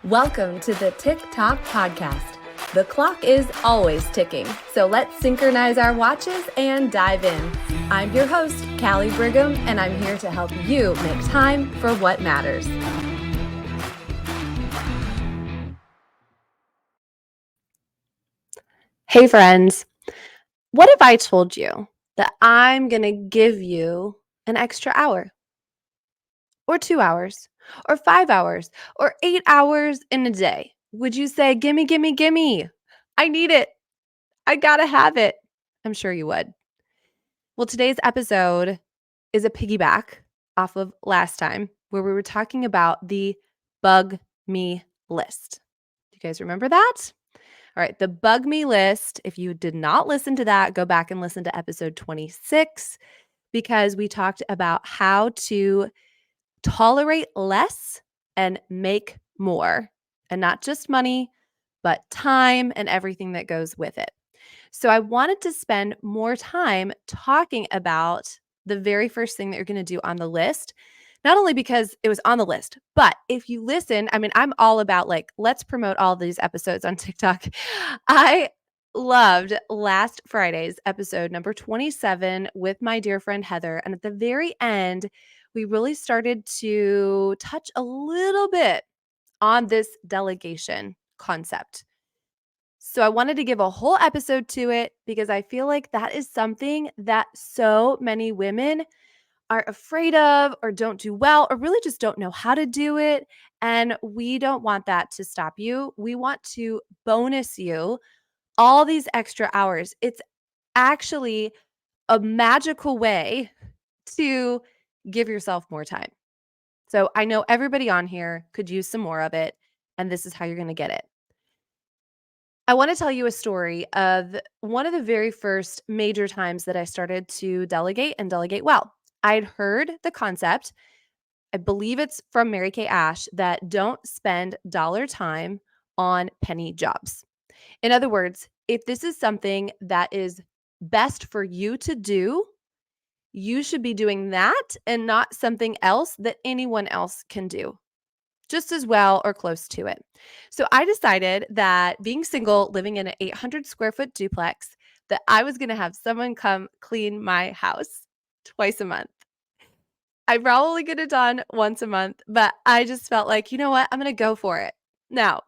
Welcome to the TikTok podcast. The clock is always ticking, so let's synchronize our watches and dive in. I'm your host, Callie Brigham, and I'm here to help you make time for what matters. Hey friends, what if I told you that I'm going to give you an extra hour, or 2 hours, or 5 hours, or 8 hours in a day? Would you say, gimme, gimme, gimme? I need it. I gotta have it. I'm sure you would. Well, today's episode is a piggyback off of last time where we were talking about the bug me list. Do you guys remember that? All right, the bug me list. If you did not listen to that, go back and listen to episode 26 because we talked about how to tolerate less and make more, and not just money, but time and everything that goes with it. So I wanted to spend more time talking about the very first thing that you're going to do on the list, not only because it was on the list, but if you listen, I mean, I'm all about let's promote all these episodes on TikTok. I loved last Friday's episode number 27 with my dear friend Heather. And at the very end, we really started to touch a little bit on this delegation concept. So I wanted to give a whole episode to it because I feel like that is something that so many women are afraid of or don't do well or really just don't know how to do it. And we don't want that to stop you. We want to bonus you all these extra hours. It's actually a magical way to give yourself more time. So I know everybody on here could use some more of it, and this is how you're going to get it. I want to tell you a story of one of the very first major times that I started to delegate and delegate well. I'd heard the concept, I believe it's from Mary Kay Ash, that don't spend dollar time on penny jobs. In other words, if this is something that is best for you to do, you should be doing that and not something else that anyone else can do just as well or close to it. So I decided that being single, living in an 800 square foot duplex, that I was going to have someone come clean my house twice a month. I probably could have done once a month, but I just felt like, you know what? I'm going to go for it. Now,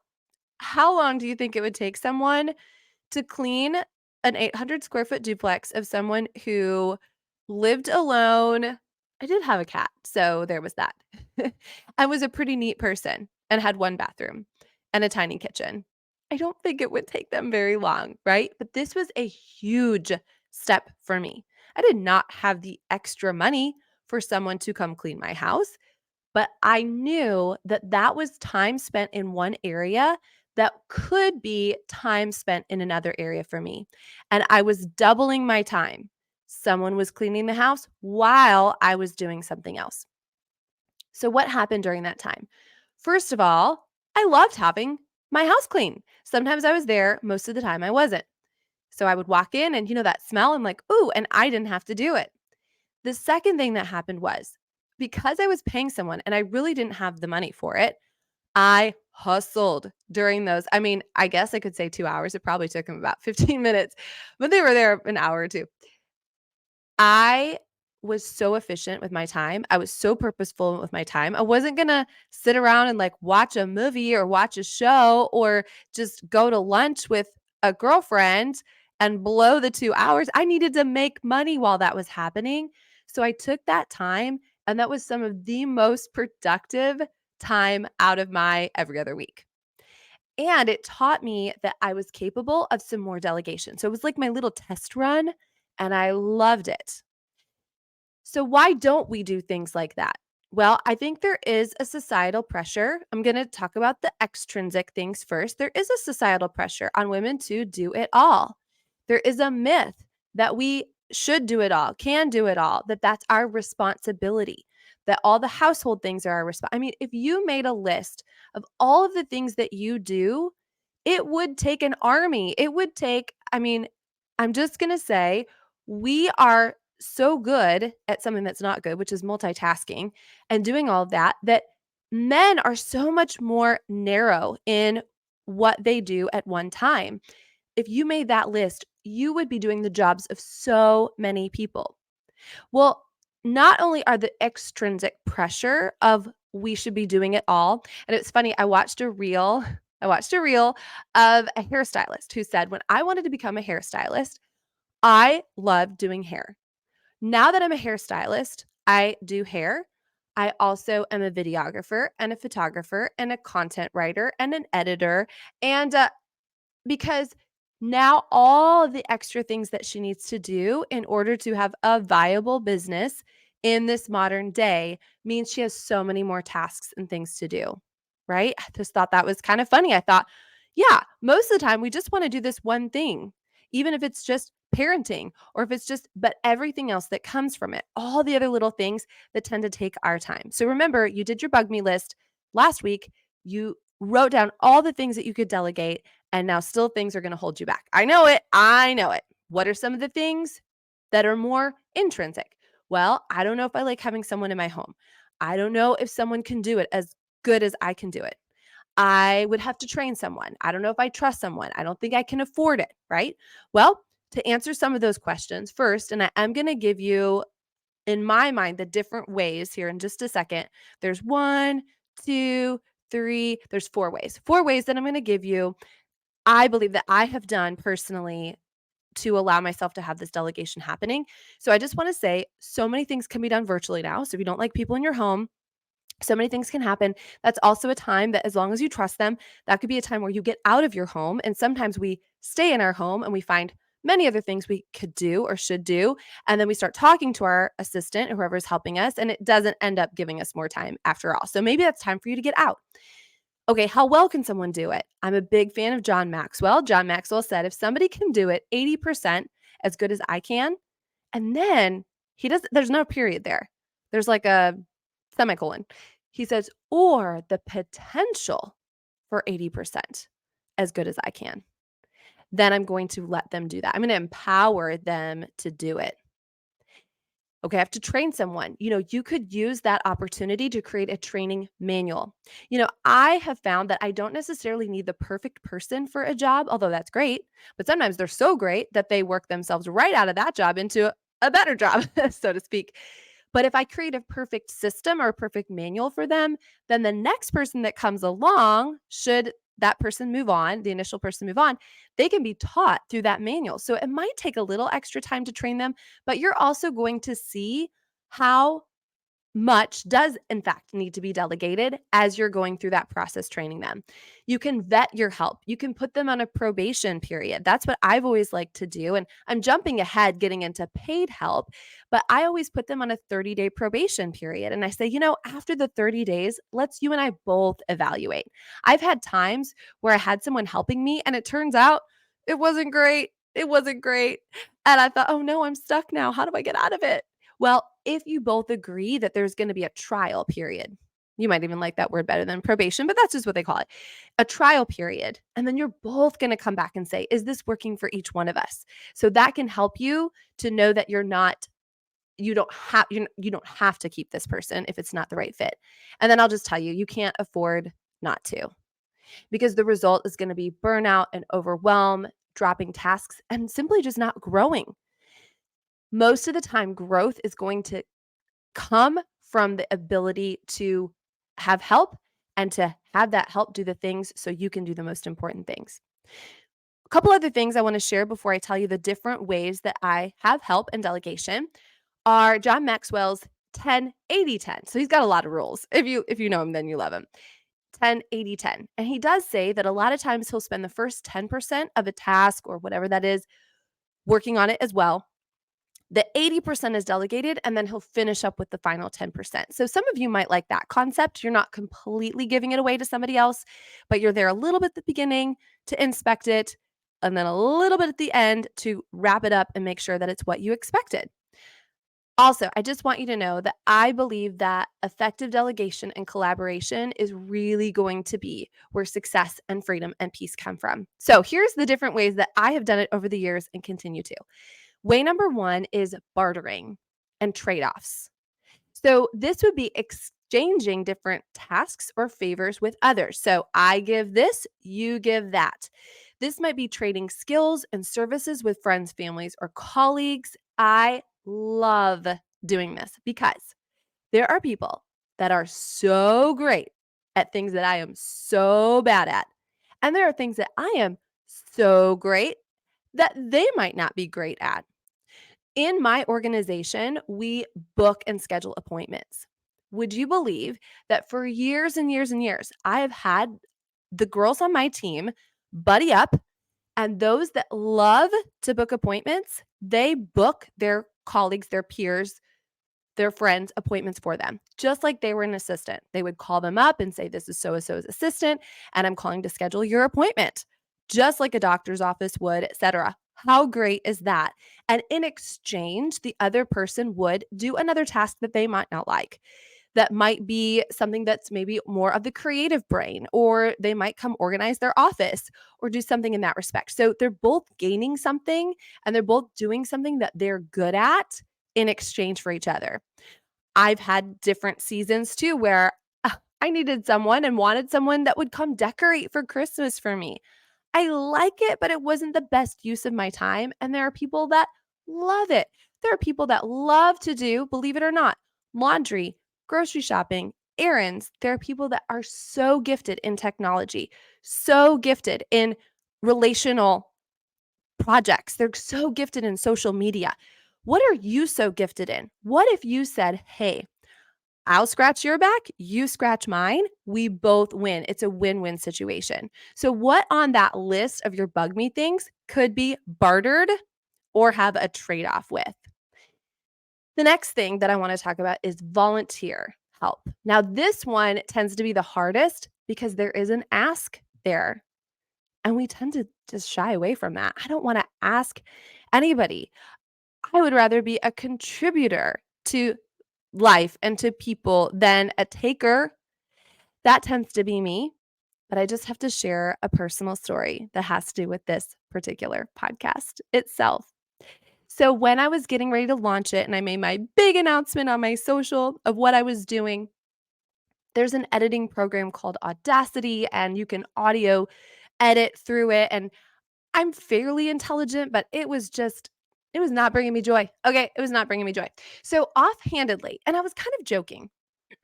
how long do you think it would take someone to clean an 800 square foot duplex of someone who lived alone? I did have a cat, so there was that. I was a pretty neat person and had one bathroom and a tiny kitchen. I don't think it would take them very long, right? But this was a huge step for me. I did not have the extra money for someone to come clean my house, but I knew that that was time spent in one area that could be time spent in another area for me. And I was doubling my time. Someone was cleaning the house while I was doing something else. So, what happened during that time? First of all, I loved having my house clean. Sometimes I was there, most of the time I wasn't. So, I would walk in and, that smell, I'm like, ooh, and I didn't have to do it. The second thing that happened was because I was paying someone and I really didn't have the money for it, I hustled during those. I mean, I guess I could say 2 hours. It probably took them about 15 minutes, but they were there an hour or two. I was so efficient with my time. I was so purposeful with my time. I wasn't going to sit around and watch a movie or watch a show or just go to lunch with a girlfriend and blow the 2 hours. I needed to make money while that was happening. So I took that time, and that was some of the most productive time out of my every other week. And it taught me that I was capable of some more delegation. So it was like my little test run, and I loved it. So, why don't we do things like that? Well, I think there is a societal pressure. I'm going to talk about the extrinsic things first. There is a societal pressure on women to do it all. There is a myth that we should do it all, can do it all, that that's our responsibility, that all the household things are our responsibility. I mean, if you made a list of all of the things that you do, it would take an army. It would take, I'm just going to say, we are so good at something that's not good, which is multitasking and doing all of that, that Men are so much more narrow in what they do at one time. If you made that list, you would be doing the jobs of so many people. Well, not only are the extrinsic pressure of we should be doing it all, and it's funny, I watched a reel of a hairstylist who said, when I wanted to become a hairstylist, I loved doing hair. Now that I'm a hairstylist, I do hair. I also am a videographer and a photographer and a content writer and an editor. And because now all of the extra things that she needs to do in order to have a viable business in this modern day means she has so many more tasks and things to do, right? I just thought that was kind of funny. I thought, yeah, most of the time we just want to do this one thing, even if it's just parenting or if it's just, but everything else that comes from it, all the other little things that tend to take our time. So remember, you did your bug me list last week. You wrote down all the things that you could delegate, and now still things are going to hold you back. I know it. I know it. What are some of the things that are more intrinsic? Well, I don't know if I like having someone in my home. I don't know if someone can do it as good as I can do it. I would have to train someone. I don't know if I trust someone. I don't think I can afford it, right? Well, to answer some of those questions first, and I am going to give you, in my mind, the different ways here in just a second. There's one, two, three, there's four ways that I'm going to give you. I believe that I have done personally to allow myself to have this delegation happening. So I just want to say so many things can be done virtually now. So if you don't like people in your home, so many things can happen. That's also a time that, as long as you trust them, that could be a time where you get out of your home. And sometimes we stay in our home and we find many other things we could do or should do. And then we start talking to our assistant or whoever's helping us, and it doesn't end up giving us more time after all. So maybe that's time for you to get out. Okay, how well can someone do it? I'm a big fan of John Maxwell. John Maxwell said, if somebody can do it 80% as good as I can, and then there's no period there. There's like a semicolon. He says, or the potential for 80% as good as I can, then I'm going to let them do that. I'm going to empower them to do it. Okay, I have to train someone. You could use that opportunity to create a training manual. I have found that I don't necessarily need the perfect person for a job, although that's great, but sometimes they're so great that they work themselves right out of that job into a better job, so to speak. But if I create a perfect system or a perfect manual for them, then the next person that comes along, should that person move on, the initial person move on, they can be taught through that manual. So it might take a little extra time to train them, but you're also going to see how much does in fact need to be delegated as you're going through that process training them. You can vet your help. You can put them on a probation period. That's what I've always liked to do. And I'm jumping ahead getting into paid help, but I always put them on a 30-day probation period. And I say, after the 30 days, let's you and I both evaluate. I've had times where I had someone helping me and it turns out it wasn't great. It wasn't great. And I thought, oh no, I'm stuck now. How do I get out of it? Well, if you both agree that there's going to be a trial period, you might even like that word better than probation, but that's just what they call it, a trial period. And then you're both going to come back and say, is this working for each one of us? So that can help you to know that you don't have to keep this person if it's not the right fit. And then I'll just tell you, you can't afford not to, because the result is going to be burnout and overwhelm, dropping tasks, and simply just not growing. Most of the time, growth is going to come from the ability to have help and to have that help do the things so you can do the most important things. A couple other things I want to share before I tell you the different ways that I have help and delegation are John Maxwell's 10-80-10. So he's got a lot of rules. If you know him, then you love him. 10-80-10. And he does say that a lot of times he'll spend the first 10% of a task or whatever that is working on it as well. The 80% is delegated, and then he'll finish up with the final 10%. So some of you might like that concept. You're not completely giving it away to somebody else, but you're there a little bit at the beginning to inspect it, and then a little bit at the end to wrap it up and make sure that it's what you expected. Also, I just want you to know that I believe that effective delegation and collaboration is really going to be where success and freedom and peace come from. So here's the different ways that I have done it over the years and continue to. Way number one is bartering and trade-offs. So this would be exchanging different tasks or favors with others. So I give this, you give that. This might be trading skills and services with friends, families, or colleagues. I love doing this because there are people that are so great at things that I am so bad at. And there are things that I am so great that they might not be great at. In my organization, we book and schedule appointments. Would you believe that for years and years and years, I have had the girls on my team buddy up, and those that love to book appointments, they book their colleagues, their peers, their friends appointments for them, just like they were an assistant. They would call them up and say, "This is so and so's assistant, and I'm calling to schedule your appointment," just like a doctor's office would, etc. How great is that? And in exchange, the other person would do another task that they might not like. That might be something that's maybe more of the creative brain, or they might come organize their office or do something in that respect. So they're both gaining something and they're both doing something that they're good at in exchange for each other. I've had different seasons too where I needed someone and wanted someone that would come decorate for Christmas for me. I like it, but it wasn't the best use of my time. And there are people that love it. There are people that love to do, believe it or not, laundry, grocery shopping, errands. There are people that are so gifted in technology, so gifted in relational projects. They're so gifted in social media. What are you so gifted in? What if you said, "Hey, I'll scratch your back, you scratch mine, we both win." It's a win-win situation. So what on that list of your bug me things could be bartered or have a trade-off with? The next thing that I want to talk about is volunteer help. Now, this one tends to be the hardest because there is an ask there, and we tend to just shy away from that. I don't want to ask anybody. I would rather be a contributor to life and to people than a taker. That tends to be me, but I just have to share a personal story that has to do with this particular podcast itself. So, when I was getting ready to launch it and I made my big announcement on my social of what I was doing, there's an editing program called Audacity, and you can audio edit through it. And I'm fairly intelligent, but it was not bringing me joy. Okay, it was not bringing me joy. So, offhandedly, and I was kind of joking,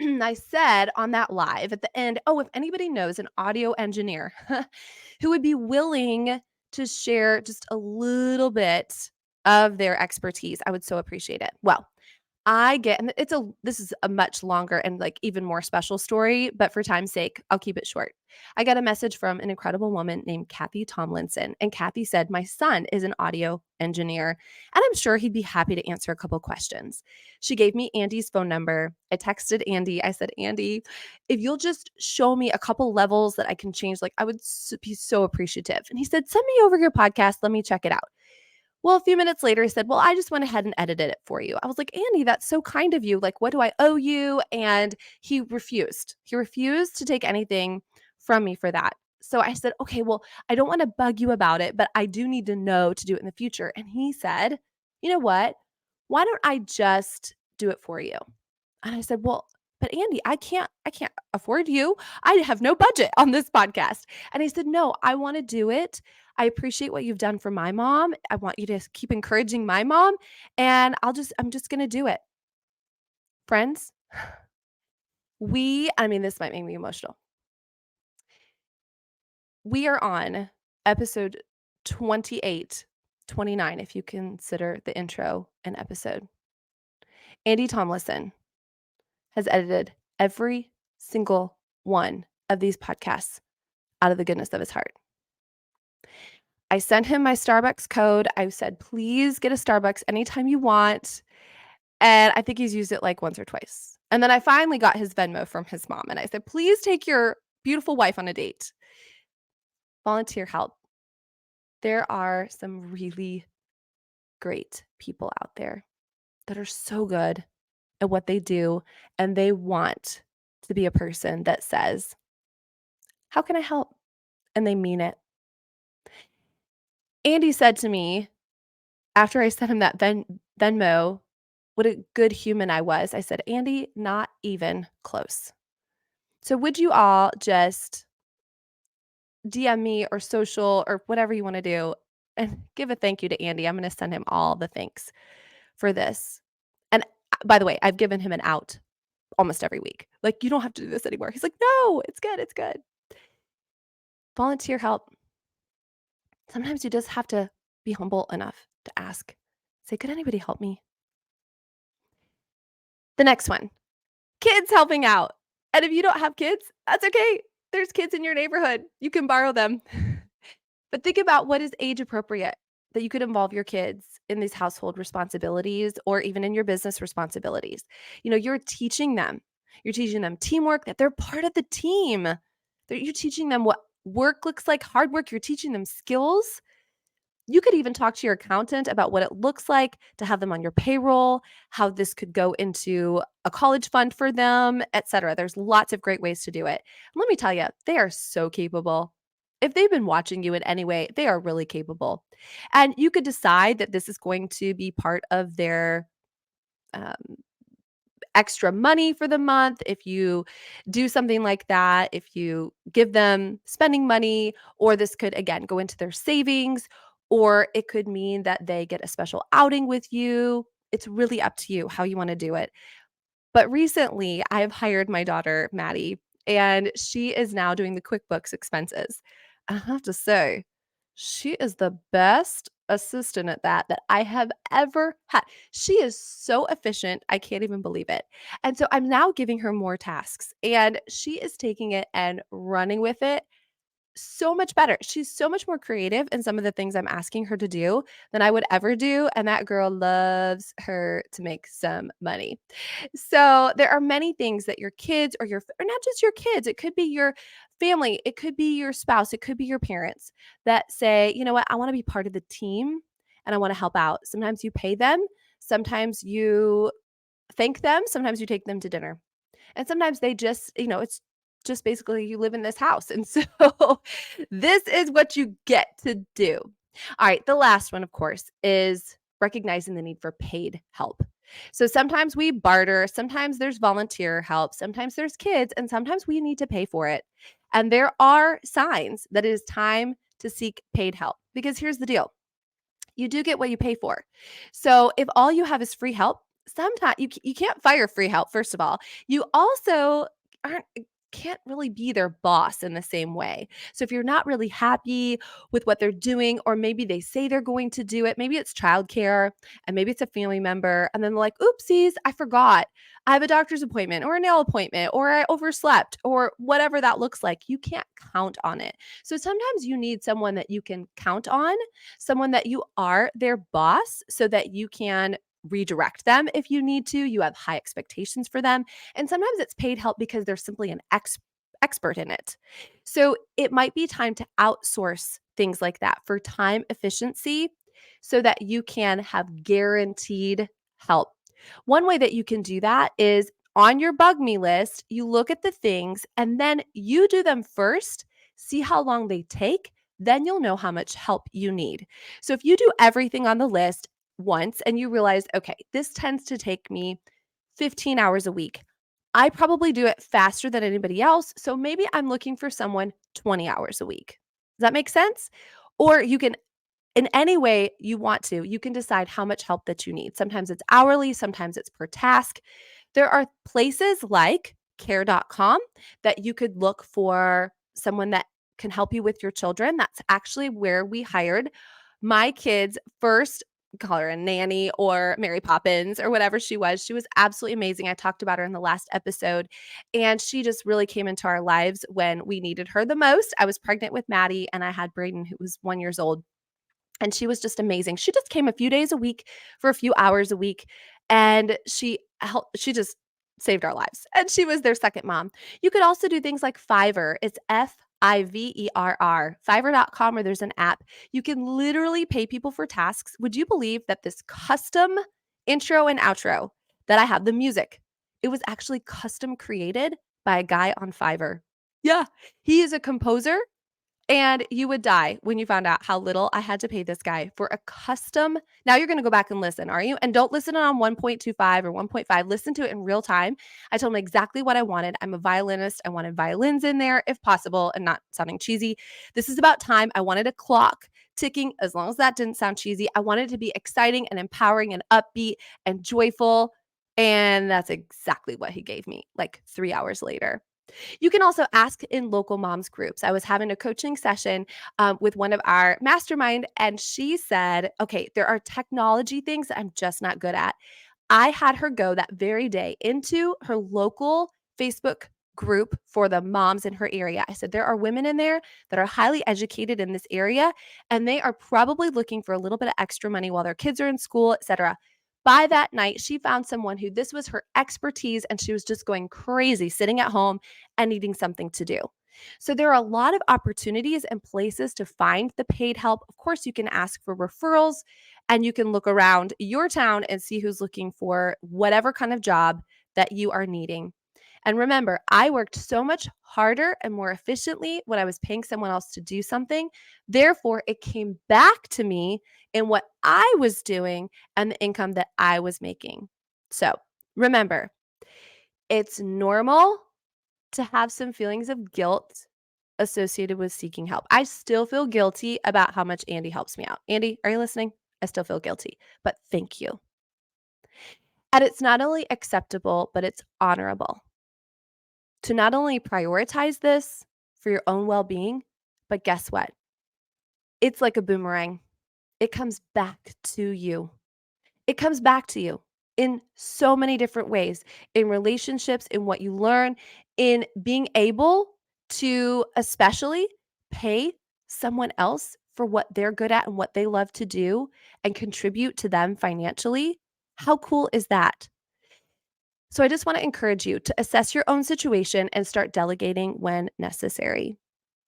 I said on that live at the end, "Oh, if anybody knows an audio engineer who would be willing to share just a little bit of their expertise, I would so appreciate it." Well, I get, and this is a much longer and like even more special story, but for time's sake, I'll keep it short. I got a message from an incredible woman named Kathy Tomlinson, and Kathy said, "My son is an audio engineer, and I'm sure he'd be happy to answer a couple questions." She gave me Andy's phone number. I texted Andy. I said, "Andy, if you'll just show me a couple levels that I can change, like I would be so appreciative." And he said, "Send me over your podcast. Let me check it out." Well, a few minutes later, he said, "Well, I just went ahead and edited it for you." I was like, "Andy, that's so kind of you. Like, what do I owe you?" And he refused. He refused to take anything from me for that. So I said, "Okay, well, I don't want to bug you about it, but I do need to know to do it in the future." And he said, "You know what? Why don't I just do it for you?" And I said, "Well, but Andy, I can't afford you. I have no budget on this podcast." And he said, "No, I want to do it. I appreciate what you've done for my mom. I want you to keep encouraging my mom, and I'm just going to do it." Friends, I mean, this might make me emotional. We are on episode 28, 29, if you consider the intro an episode. Andy Tomlinson has edited every single one of these podcasts out of the goodness of his heart. I sent him my Starbucks code. I said, "Please get a Starbucks anytime you want." And I think he's used it like once or twice. And then I finally got his Venmo from his mom. And I said, "Please take your beautiful wife on a date." Volunteer help. There are some really great people out there that are so good at what they do. And they want to be a person that says, "How can I help?" And they mean it. Andy said to me after I sent him that Venmo, what a good human I was. I said, "Andy, not even close." So would you all just DM me or social or whatever you wanna do and give a thank you to Andy? I'm gonna send him all the thanks for this. And, by the way, I've given him an out almost every week. Like, "You don't have to do this anymore." He's like, "No, it's good, it's good." Volunteer help. Sometimes you just have to be humble enough to ask. Say, "Could anybody help me?" The next one, kids helping out. And if you don't have kids, that's okay. There's kids in your neighborhood. You can borrow them. But think about what is age appropriate that you could involve your kids in these household responsibilities or even in your business responsibilities. You're teaching them. You're teaching them teamwork, that they're part of the team. You're teaching them what work looks like, hard work. You're teaching them skills. You could even talk to your accountant about what it looks like to have them on your payroll, how this could go into a college fund for them, etc. There's lots of great ways to do it. Let me tell you, they are so capable. If they've been watching you in any way, they are really capable. And you could decide that this is going to be part of their um, extra money for the month, if you do something like that, if you give them spending money, or this could again go into their savings, or it could mean that they get a special outing with you. It's really up to you how you want to do it. But recently, I have hired my daughter, Maddie, and she is now doing the QuickBooks expenses. I have to say, she is the best assistant at that I have ever had. She is so efficient, I can't even believe it. And so I'm now giving her more tasks, and she is taking it and running with it so much better. She's so much more creative in some of the things I'm asking her to do than I would ever do, and that girl loves her to make some money. So, there are many things that your kids or not just your kids, it could be your family, it could be your spouse, it could be your parents that say, "You know what? I wanna be part of the team and I wanna help out." Sometimes you pay them, sometimes you thank them, sometimes you take them to dinner. And sometimes they just, it's just basically you live in this house. And so this is what you get to do. All right. The last one, of course, is recognizing the need for paid help. So sometimes we barter, sometimes there's volunteer help, sometimes there's kids, and sometimes we need to pay for it. And there are signs that it is time to seek paid help because here's the deal, you do get what you pay for. So if all you have is free help, sometimes you can't fire free help, first of all. You also aren't can't really be their boss in the same way. So if you're not really happy with what they're doing, or maybe they say they're going to do it, maybe it's childcare and maybe it's a family member, and then they're like, oopsies, I forgot. I have a doctor's appointment or a nail appointment, or I overslept, or whatever that looks like. You can't count on it. So sometimes you need someone that you can count on, someone that you are their boss so that you can redirect them if you need to. You have high expectations for them. And sometimes it's paid help because they're simply an expert in it. So it might be time to outsource things like that for time efficiency so that you can have guaranteed help. One way that you can do that is on your bug me list, you look at the things and then you do them first, see how long they take, then you'll know how much help you need. So if you do everything on the list once and you realize, okay, this tends to take me 15 hours a week. I probably do it faster than anybody else. So maybe I'm looking for someone 20 hours a week. Does that make sense? Or you can, in any way you want to, you can decide how much help that you need. Sometimes it's hourly, sometimes it's per task. There are places like care.com that you could look for someone that can help you with your children. That's actually where we hired my kids' first, call her a nanny or Mary Poppins or whatever she was. She was absolutely amazing. I talked about her in the last episode, and she just really came into our lives when we needed her the most. I was pregnant with Maddie, and I had Braden, who was 1 year old. And she was just amazing. She just came a few days a week for a few hours a week, and she just saved our lives, and she was their second mom. You could also do things like Fiverr. It's Fiverr, Fiverr.com, or there's an app. You can literally pay people for tasks. Would you believe that this custom intro and outro that I have, the music, it was actually custom created by a guy on Fiverr? Yeah, he is a composer And you would die when you found out how little I had to pay this guy for a custom. Now you're going to go back and listen, are you? And don't listen on 1.25 or 1.5. Listen to it in real time. I told him exactly what I wanted. I'm a violinist. I wanted violins in there if possible and not sounding cheesy. This is about time. I wanted a clock ticking as long as that didn't sound cheesy. I wanted it to be exciting and empowering and upbeat and joyful. And that's exactly what he gave me like 3 hours later. You can also ask in local moms groups. I was having a coaching session with one of our mastermind, and she said, okay, there are technology things that I'm just not good at. I had her go that very day into her local Facebook group for the moms in her area. I said, there are women in there that are highly educated in this area, and they are probably looking for a little bit of extra money while their kids are in school, etc. By that night, she found someone who this was her expertise, and she was just going crazy sitting at home and needing something to do. So there are a lot of opportunities and places to find the paid help. Of course, you can ask for referrals and you can look around your town and see who's looking for whatever kind of job that you are needing. And remember, I worked so much harder and more efficiently when I was paying someone else to do something. Therefore, it came back to me in what I was doing and the income that I was making. So remember, it's normal to have some feelings of guilt associated with seeking help. I still feel guilty about how much Andy helps me out. Andy, are you listening? I still feel guilty, but thank you. And it's not only acceptable, but it's honorable to not only prioritize this for your own well-being, but guess what? It's like a boomerang. It comes back to you. It comes back to you in so many different ways, in relationships, in what you learn, in being able to especially pay someone else for what they're good at and what they love to do and contribute to them financially. How cool is that? So I just want to encourage you to assess your own situation and start delegating when necessary.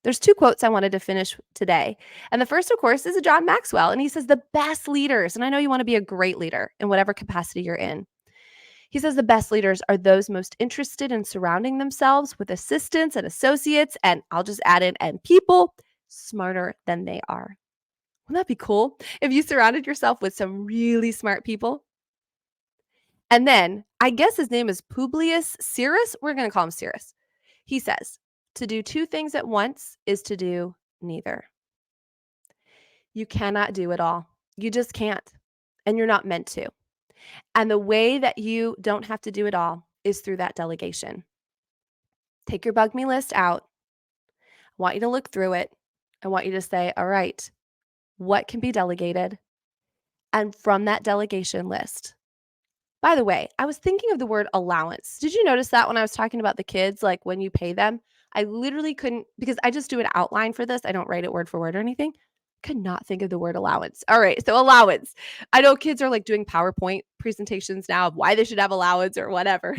There's 2 quotes I wanted to finish today. And the first, of course, is a John Maxwell. And he says, the best leaders, and I know you want to be a great leader in whatever capacity you're in. He says the best leaders are those most interested in surrounding themselves with assistants and associates, and I'll just add in, and people smarter than they are. Wouldn't that be cool if you surrounded yourself with some really smart people? And then, I guess his name is Publius Cyrus. We're going to call him Cyrus. He says, to do 2 things at once is to do neither. You cannot do it all. You just can't. And you're not meant to. And the way that you don't have to do it all is through that delegation. Take your bug me list out. I want you to look through it. I want you to say, all right, what can be delegated? And from that delegation list, by the way, I was thinking of the word allowance. Did you notice that when I was talking about the kids, like when you pay them? I literally couldn't, because I just do an outline for this. I don't write it word for word or anything. Could not think of the word allowance. All right, so allowance. I know kids are like doing PowerPoint presentations now of why they should have allowance or whatever.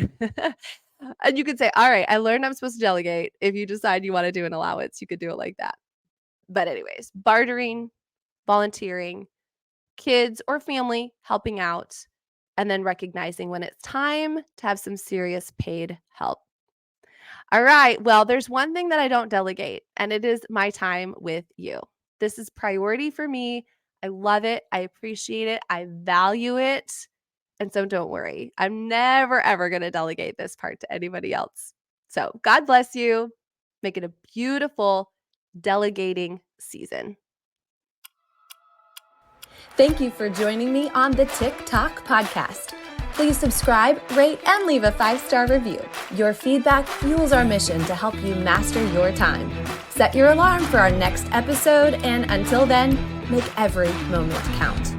And you could say, all right, I learned I'm supposed to delegate. If you decide you want to do an allowance, you could do it like that. But anyways, bartering, volunteering, kids or family helping out, and then recognizing when it's time to have some serious paid help. All right. Well, there's one thing that I don't delegate, and it is my time with you. This is priority for me. I love it. I appreciate it. I value it. And so don't worry. I'm never, ever going to delegate this part to anybody else. So God bless you. Make it a beautiful delegating season. Thank you for joining me on the TikTok podcast. Please subscribe, rate, and leave a 5-star review. Your feedback fuels our mission to help you master your time. Set your alarm for our next episode, and until then, make every moment count.